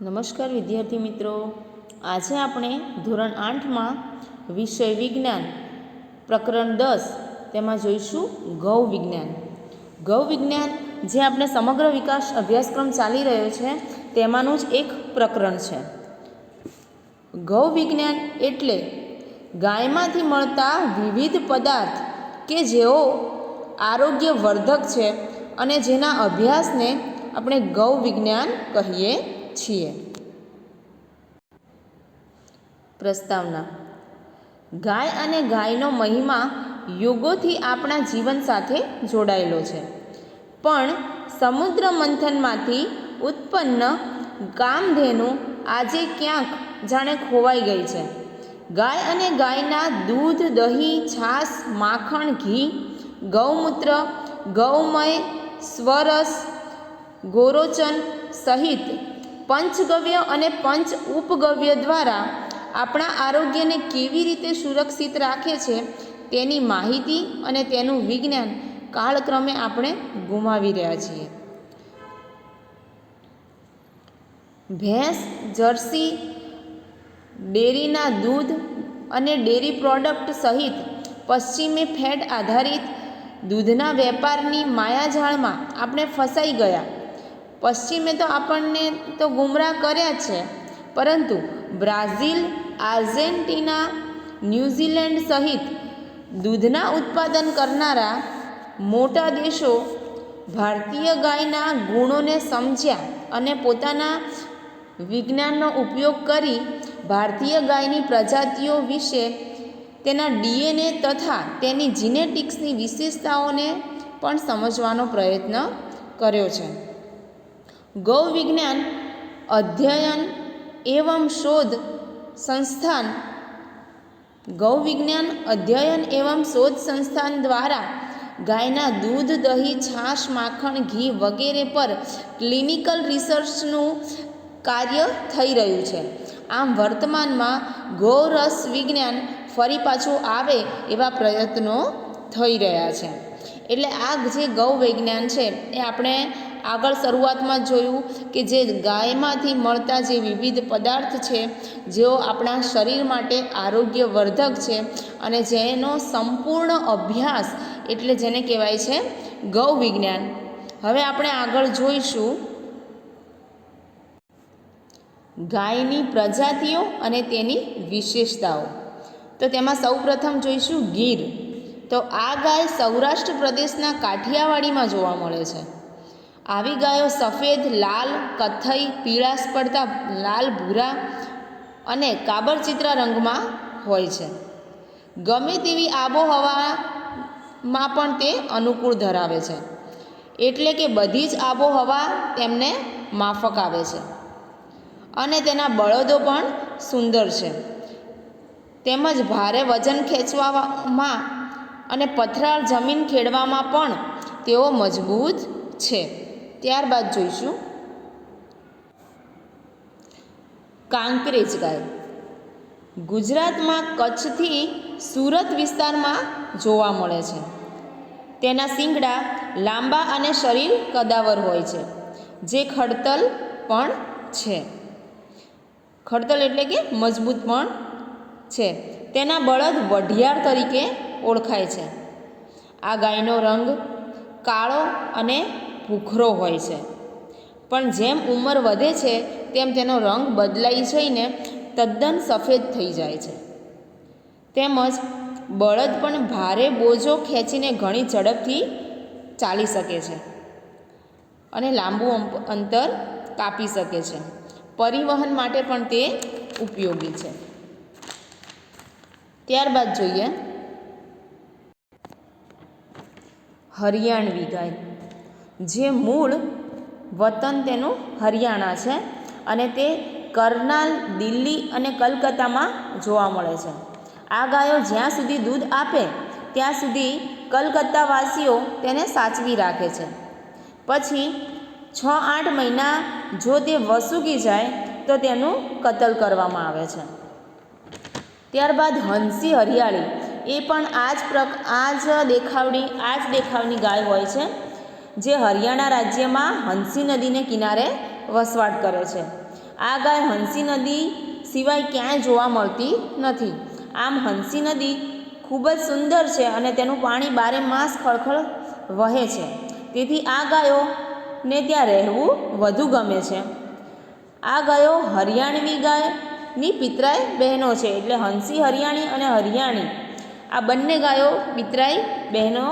નમસ્કાર વિદ્યાર્થી મિત્રો, આજે આપણે ધોરણ 8માં વિષય વિજ્ઞાન પ્રકરણ 10 તેમાં જોઈશું ગૌ વિજ્ઞાન. ગૌ વિજ્ઞાન જે આપણે સમગ્ર વિકાસ અભ્યાસક્રમ ચાલી રહ્યો છે તેમાંનું જ એક પ્રકરણ છે. ગૌ વિજ્ઞાન એટલે ગાયમાંથી મળતા વિવિધ પદાર્થ કે જેઓ આરોગ્યવર્ધક છે અને જેના અભ્યાસને આપણે ગૌ વિજ્ઞાન કહીએ છીએ. પ્રસ્તાવના: ગાય અને ગાયનો મહિમા યુગોથી આપણા જીવન સાથે જોડાયેલો છે, પણ સમુદ્ર મંથનમાંથી ઉત્પન્ન કામધેનુ આજે ક્યાંક જાણે ખોવાઈ ગઈ છે. ગાય અને ગાયના દૂધ, દહીં, છાશ, માખણ, ઘી, ગૌમૂત્ર, ગૌમય, સ્વરસ, ગોરોચન સહિત પંચગવ્ય અને પંચ ઉપગવ્ય દ્વારા આપણા આરોગ્યને કેવી રીતે સુરક્ષિત રાખે છે તેની માહિતી અને તેનું વિજ્ઞાન કાળક્રમે આપણે ગુમાવી રહ્યા છીએ. ભેંસ, જર્સી, ડેરીના દૂધ અને ડેરી પ્રોડક્ટ સહિત પશ્ચિમી ફેટ આધારિત દૂધના વેપારની માયાજાળમાં આપણે ફસાઈ ગયા. પશ્ચિમે તો આપણને તો ગુમરાહ કર્યા છે, પરંતુ બ્રાઝિલ, આર્જેન્ટિના, ન્યૂઝીલેન્ડ સહિત દૂધના ઉત્પાદન કરનારા મોટા દેશો ભારતીય ગાયના ગુણોને સમજ્યા અને પોતાના વિજ્ઞાનનો ઉપયોગ કરી ભારતીય ગાયની પ્રજાતિઓ વિશે, તેના ડીએનએ તથા તેની જીનેટિક્સની વિશેષતાઓને પણ સમજવાનો પ્રયત્ન કર્યો છે. ગૌ વિજ્ઞાન અધ્યયન એવં શોધ સંસ્થાન ગૌ વિજ્ઞાન અધ્યયન એવં શોધ સંસ્થાન દ્વારા ગાયના દૂધ, દહીં, છાશ, માખણ, ઘી વગેરે પર ક્લિનિકલ રિસર્ચનું કાર્ય થઈ રહ્યું છે. આમ વર્તમાનમાં ગૌરસ વિજ્ઞાન ફરી પાછું આવે એવા પ્રયત્નો થઈ રહ્યા છે. એટલે આ જે ગૌ વિજ્ઞાન છે એ આપણે આગળ શરૂઆતમાં જોયું કે જે ગાયમાંથી મળતા જે વિવિધ પદાર્થ છે જેઓ આપણા શરીર માટે આરોગ્યવર્ધક છે અને જેનો સંપૂર્ણ અભ્યાસ એટલે જેને કહેવાય છે ગૌ વિજ્ઞાન. હવે આપણે આગળ જોઈશું ગાયની પ્રજાતિઓ અને તેની વિશેષતાઓ. તો તેમાં સૌપ્રથમ જોઈશું ગીર. તો આ ગાય સૌરાષ્ટ્ર પ્રદેશના કાઠિયાવાડીમાં જોવા મળે છે. આવી ગાયો સફેદ, લાલ, કથ્થઈ, પીળાશ પડતા લાલ, ભૂરા અને કાબરચિત્રા રંગમાં હોય છે. ગમે તેવી આબોહવામાં પણ તે અનુકૂળ ધરાવે છે, એટલે કે બધી જ આબોહવા તેમને માફક આવે છે. અને તેના બળદો પણ સુંદર છે, તેમજ ભારે વજન ખેંચવામાં અને પથરાળ જમીન ખેડવામાં પણ તેઓ મજબૂત છે. ત્યારબાદ જોઈશું કાંકરેજ ગાય. ગુજરાતમાં કચ્છથી સુરત વિસ્તારમાં જોવા મળે છે. તેના શિંગડા લાંબા અને શરીર કદાવર હોય છે, જે ખડતલ પણ છે. ખડતલ એટલે કે મજબૂત પણ છે. તેના બળદ વઢિયાર તરીકે ઓળખાય છે. આ ગાયનો રંગ કાળો અને ભૂખરો હોય છે, પણ જેમ ઉંમર વધે છે તેમ તેનો રંગ બદલાઈ જઈને તદ્દન સફેદ થઈ જાય છે. તેમજ બળદ પણ ભારે બોજો ખેંચીને ઘણી ઝડપથી ચાલી શકે છે અને લાંબુ અંતર કાપી શકે છે. પરિવહન માટે પણ તે ઉપયોગી છે. ત્યારબાદ જોઈએ હરિયાણવી ગાય, જે મૂળ વતન તેનું હરિયાણા છે અને તે કરનાલ, દિલ્હી અને કલકત્તામાં જોવા મળે છે. આ ગાયો જ્યાં સુધી દૂધ આપે ત્યાં સુધી કલકત્તાવાસીઓ તેને સાચવી રાખે છે. પછી 6-8 મહિના જો તે વસૂકી જાય તો તેનું કતલ કરવામાં આવે છે. ત્યારબાદ હંસી હરિયાળી, એ પણ આ જ દેખાવની ગાય હોય છે, જે હરિયાણા રાજ્યમાં હંસી નદીને કિનારે વસવાટ કરે છે. આ ગાય હંસી નદી સિવાય ક્યાંય જોવા મળતી નથી. આમ હંસી નદી ખૂબ જ સુંદર છે અને તેનું પાણી બારે માસ ખળખળ વહે છે. તેથી આ ગાયોને ત્યાં રહેવું વધુ ગમે છે. આ ગાયો હરિયાણવી ગાયની પિતરાઈ બહેનો છે. એટલે હંસી હરિયાણી અને હરિયાણી આ બંને ગાયો પિતરાઈ બહેનો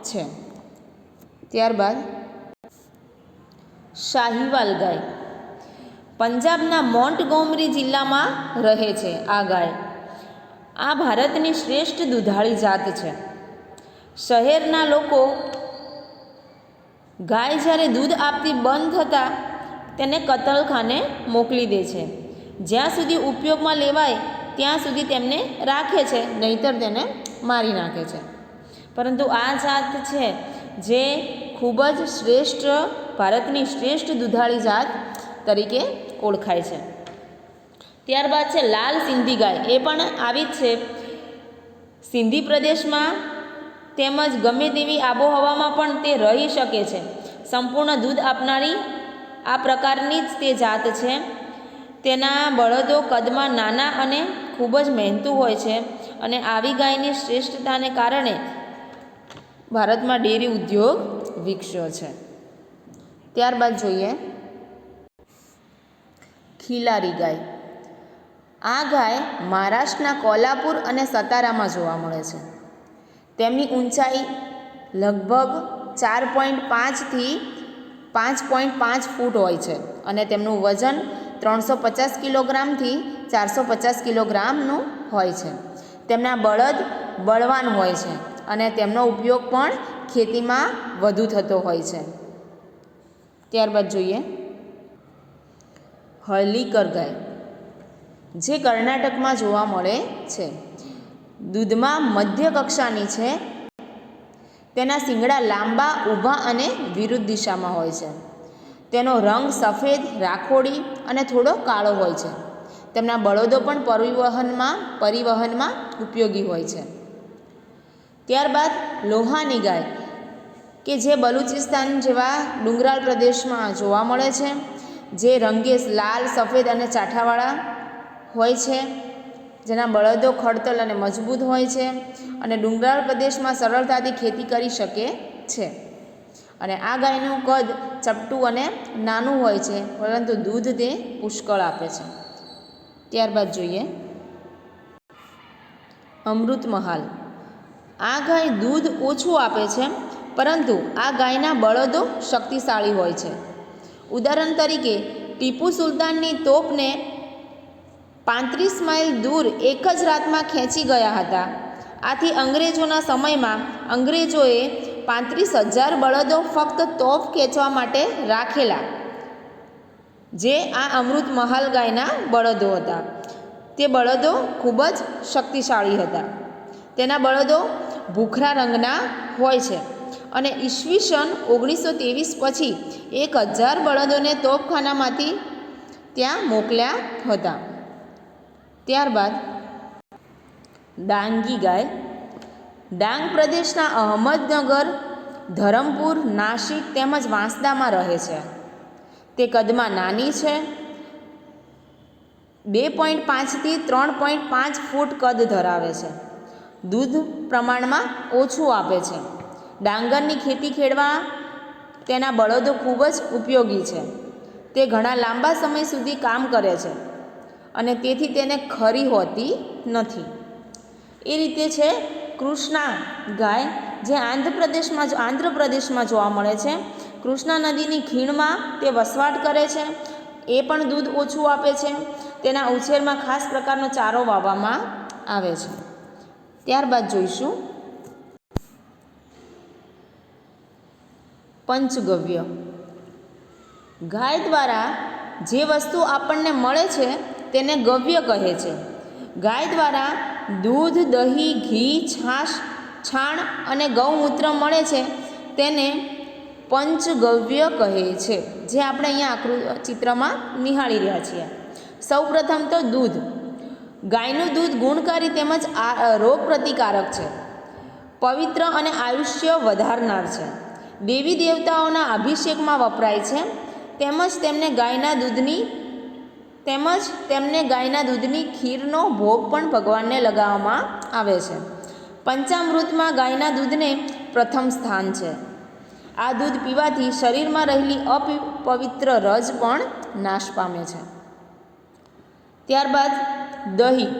છે. ત્યારબાદ શાહીવાલ ગાય. પંજાબના મોન્ટગોમરી જિલ્લામાં રહે છે આ ગાય. આ ભારતની શ્રેષ્ઠ દુધાળી જાત છે. શહેરના લોકો ગાય જ્યારે દૂધ આપતી બંધ થતાં તેને કતલખાને મોકલી દે છે. જ્યાં સુધી ઉપયોગમાં લેવાય ત્યાં સુધી તેમને રાખે છે, નહીંતર તેને મારી નાખે છે. પરંતુ આ જાત છે જે ખૂબ જ શ્રેષ્ઠ, ભારતની શ્રેષ્ઠ દુધાળી જાત તરીકે ઓળખાય છે. ત્યારબાદ છે લાલ સિંધી ગાય. એ પણ આવી જ છે. સિંધી પ્રદેશમાં તેમજ ગમે તેવી આબોહવામાં પણ તે રહી શકે છે. સંપૂર્ણ દૂધ આપનારી આ પ્રકારની જ તે જાત છે. તેના બળદો કદમાં નાના અને ખૂબ જ મહેનતુ હોય છે અને આવી ગાયની શ્રેષ્ઠતાને કારણે ભારતમાં ડેરી ઉદ્યોગ વિકસ્યો છે. ત્યારબાદ જોઈએ ખિલારી ગાય. આ ગાય મહારાષ્ટ્રના કોલ્હાપુર અને સતારામાં જોવા મળે છે. તેમની ઊંચાઈ લગભગ 4.5 થી 5.5 ફૂટ હોય છે અને તેમનું વજન 350 કિલોગ્રામથી 450 કિલોગ્રામનું હોય છે. તેમના બળદ બળવાન હોય છે અને તેમનો ઉપયોગ પણ ખેતીમાં વધુ થતો હોય છે. ત્યારબાદ જોઈએ હળલીકર ગાય, જે કર્ણાટકમાં જોવા મળે છે. દૂધમાં મધ્ય કક્ષાની છે. તેના શિંગડા લાંબા, ઊભા અને વિરુદ્ધ દિશામાં હોય છે. તેનો રંગ સફેદ, રાખોડી અને થોડો કાળો હોય છે. તેમના બળદો પણ પરિવહનમાં ઉપયોગી હોય છે. ત્યારબાદ લોહાની ગાય, કે જે બલુચિસ્તાન જેવા ડુંગરાળ પ્રદેશમાં જોવા મળે છે. જે રંગે લાલ, સફેદ અને ચાઠાવાળા હોય છે. જેના બળદો ખડતલ અને મજબૂત હોય છે અને ડુંગરાળ પ્રદેશમાં સરળતાથી ખેતી કરી શકે છે. અને આ ગાયનું કદ ચપટું અને નાનું હોય છે, પરંતુ દૂધ તે પુષ્કળ આપે છે. ત્યારબાદ જોઈએ અમૃત મહાલ. આ ગાય દૂધ ઓછું આપે છે, પરંતુ આ ગાયના બળદો શક્તિશાળી હોય છે. ઉદાહરણ તરીકે ટીપુ સુલતાનની તોપને 35 માઇલ દૂર એક જ રાતમાં ખેંચી ગયા હતા. આથી અંગ્રેજોના સમયમાં અંગ્રેજોએ 35,000 બળદો ફક્ત તોપ ખેંચવા માટે રાખેલા, જે આ અમૃત મહાલ ગાયના બળદો હતા. તે બળદો ખૂબ જ શક્તિશાળી હતા. તેના બળદો ભૂખરા રંગના હોય છે અને ઈસવીસન 1923 પછી 1000 બળદોને તોપખાનામાંથી ત્યાં મોકલ્યા હતા. ત્યારબાદ ડાંગી ગાય. ડાંગ પ્રદેશના અહમદનગર, ધરમપુર, નાસિક તેમજ વાંસદામાં રહે છે. તે કદમાં નાની છે. 2.5 થી 3.5 ફૂટ કદ ધરાવે છે. દૂધ પ્રમાણમાં ઓછું આપે છે. ડાંગરની ખેતી ખેડવા તેના બળદો ખૂબ જ ઉપયોગી છે. તે ઘણા લાંબા સમય સુધી કામ કરે છે અને તેથી તેને ખરી હોતી નથી. એ રીતે છે કૃષ્ણા ગાય, જે આંધ્રપ્રદેશમાં જોવા મળે છે. કૃષ્ણા નદીની ખીણમાં તે વસવાટ કરે છે. એ પણ દૂધ ઓછું આપે છે. તેના ઉછેરમાં ખાસ પ્રકારનો ચારો વાવવામાં આવે છે. ત્યારબાદ જોઈશું પંચગવ્ય. ગાય દ્વારા જે વસ્તુ આપણને મળે છે તેને ગવ્ય કહે છે. ગાય દ્વારા દૂધ, દહીં, ઘી, છાણ અને ગૌમૂત્ર મળે છે, તેને પંચગવ્ય કહે છે, જે આપણે અહીંયા ચિત્રમાં નિહાળી રહ્યા છીએ. સૌપ્રથમ તો દૂધ. ગાયનું દૂધ ગુણકારી તેમજ રોગ પ્રતિકારક છે, પવિત્ર અને આયુષ્ય વધારનાર છે. દેવી દેવતાઓના અભિષેકમાં વપરાય છે તેમજ તેમને ગાયના દૂધની તેમજ તેમને ગાયના દૂધની ખીરનો ભોગ પણ ભગવાનને લગાવવામાં આવે છે. પંચામૃતમાં ગાયના દૂધને પ્રથમ સ્થાન છે. આ દૂધ પીવાથી શરીરમાં રહેલી અપવિત્ર રજ પણ નાશ પામે છે. ત્યારબાદ દહીં.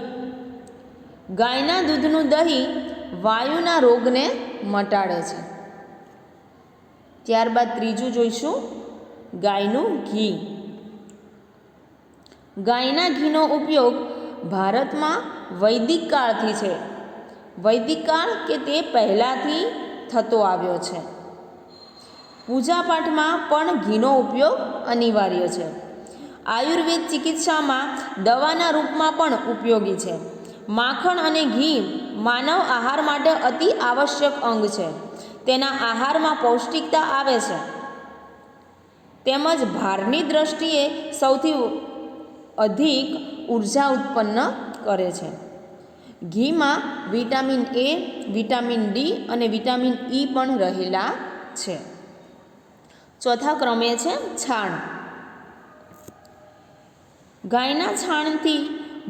ગાયના દૂધનું દહીં વાયુના રોગને મટાડે છે. ત્યારબાદ ત્રીજું જોઈશું ગાયનું ઘી. ગાયના ઘીનો ઉપયોગ ભારતમાં વૈદિક કાળથી છે. વૈદિક કાળ કે તે પહેલાંથી થતો આવ્યો છે. પૂજાપાઠમાં પણ ઘીનો ઉપયોગ અનિવાર્ય છે. આયુર્વેદ ચિકિત્સામાં દવાના રૂપમાં પણ ઉપયોગી છે. માખણ અને ઘી માનવ આહાર માટે અતિ આવશ્યક અંગ છે. તેના આહારમાં પૌષ્ટિકતા આવે છે તેમજ ભારની દ્રષ્ટિએ સૌથી અધિક ઉર્જા ઉત્પન્ન કરે છે. ઘીમાં વિટામિન એ, વિટામિન ડી અને વિટામિન ઈ પણ રહેલા છે. ચોથા ક્રમે છે છાણ. ગાયના છાણથી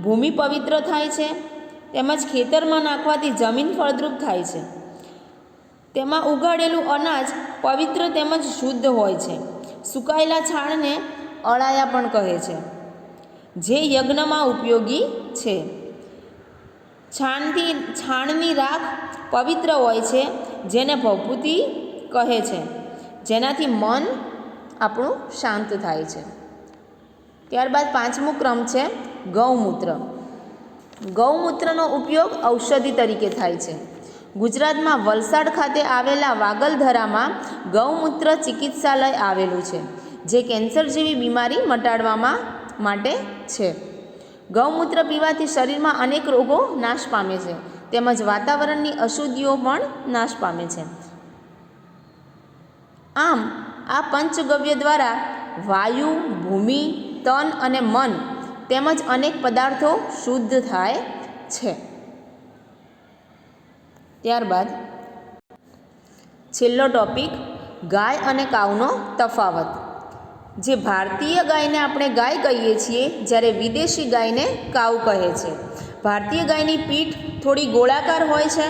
ભૂમિ પવિત્ર થાય છે તેમજ ખેતરમાં નાખવાથી જમીન ફળદ્રુપ થાય છે. તેમાં ઉગાડેલું અનાજ પવિત્ર તેમજ શુદ્ધ હોય છે. સુકાયેલા છાણને અળાયા પણ કહે છે, જે યજ્ઞમાં ઉપયોગી છે. છાણની રાખ પવિત્ર હોય છે, જેને ભભૂતિ કહે છે, જેનાથી મન આપણું શાંત થાય છે. ત્યારબાદ પાંચમો ક્રમ છે ગૌમૂત્ર. ગૌમૂત્રનો ઉપયોગ ઔષધિ તરીકે થાય છે. ગુજરાતમાં વલસાડ ખાતે આવેલા વાગલધરામાં ગૌમૂત્ર ચિકિત્સાલય આવેલું છે, જે કેન્સર જેવી બીમારી મટાડવામાં માટે છે. ગૌમૂત્ર પીવાથી શરીરમાં અનેક રોગો નાશ પામે છે તેમજ વાતાવરણની અશુદ્ધિઓ પણ નાશ પામે છે. આમ આ પંચગવ્ય દ્વારા વાયુ, ભૂમિ, તન અને મન તેમજ અનેક પદાર્થો શુદ્ધ થાય છે. ત્યારબાદ છેલ્લો ટોપિક ગાય અને કાવનો તફાવત. જે ભારતીય ગાયને આપણે ગાય કહીએ છીએ, જ્યારે વિદેશી ગાયને કાવ કહે છે. ભારતીય ગાયની પીઠ થોડી ગોળાકાર હોય છે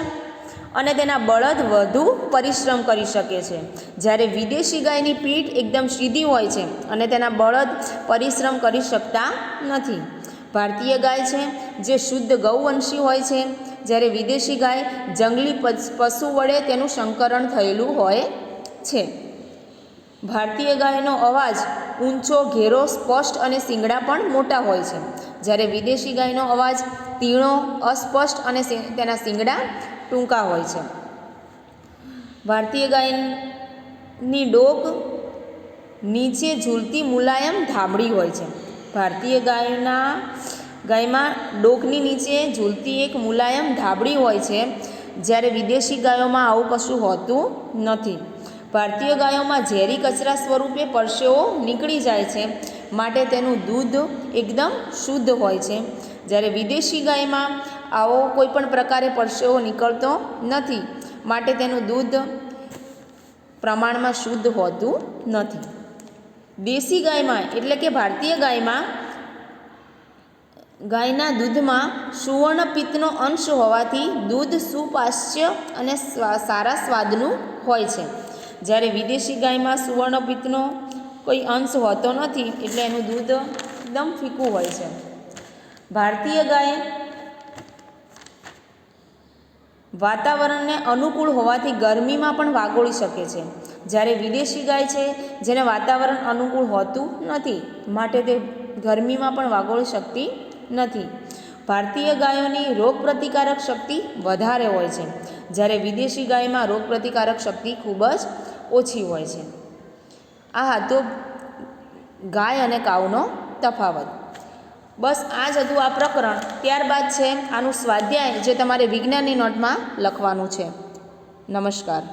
અને તેના બળદ વધુ પરિશ્રમ કરી શકે છે, જ્યારે વિદેશી ગાયની પીઠ એકદમ સીધી હોય છે અને તેના બળદ પરિશ્રમ કરી શકતા નથી. ભારતીય ગાય છે જે શુદ્ધ ગૌવંશી હોય છે, જ્યારે વિદેશી ગાય જંગલી પશુ વડે તેનું સંકરણ થયેલું હોય છે. ભારતીય ગાયનો અવાજ ઊંચો, ઘેરો, સ્પષ્ટ અને શિંગડા પણ મોટા હોય છે, જ્યારે વિદેશી ગાયનો અવાજ તીણો, અસ્પષ્ટ અને તેના શિંગડા ટૂંકા હોય છે. ભારતીય ગાયની ડોક નીચે ઝૂલતી મુલાયમ ધાબળી હોય છે. ભારતીય ગાયમાં ડોકની નીચે ઝૂલતી એક મુલાયમ ધાબળી હોય છે, જ્યારે વિદેશી ગાયોમાં આવું કશું હોતું નથી. ભારતીય ગાયોમાં ઝેરી કચરા સ્વરૂપે પરસેવો નીકળી જાય છે, માટે તેનું દૂધ એકદમ શુદ્ધ હોય છે, જ્યારે વિદેશી ગાયમાં આવો કોઈ પણ પ્રકારે પરસેવો નીકળતો નથી, માટે તેનું દૂધ પ્રમાણમાં શુદ્ધ હોતું નથી. દેશી ગાયમાં એટલે કે ભારતીય ગાયના દૂધમાં સુવર્ણપિત્તનો અંશ હોવાથી દૂધ સુપાચ્ય અને સારા સ્વાદનું હોય છે, જ્યારે વિદેશી ગાયમાં સુવર્ણપિત્તનો કોઈ અંશ હોતો નથી, એટલે એનું દૂધ એકદમ ફીકું હોય છે. ભારતીય ગાય વાતાવરણને અનુકૂળ હોવાથી ગરમીમાં પણ વાગોળી શકે છે, જ્યારે વિદેશી ગાય છે જેને વાતાવરણ અનુકૂળ હોતું નથી, માટે તે ગરમીમાં પણ વાગોળી શકતી નથી. ભારતીય ગાયોની રોગપ્રતિકારક શક્તિ વધારે હોય છે, જ્યારે વિદેશી ગાયમાં રોગપ્રતિકારક શક્તિ ખૂબ જ ઓછી હોય છે. આ હતો ગાય અને કાવનો તફાવત. બસ આ જ હતું આ પ્રકરણ. ત્યારબાદ છે આનું સ્વાધ્યાય, જે તમારે વિજ્ઞાનની નોટમાં લખવાનું છે. નમસ્કાર.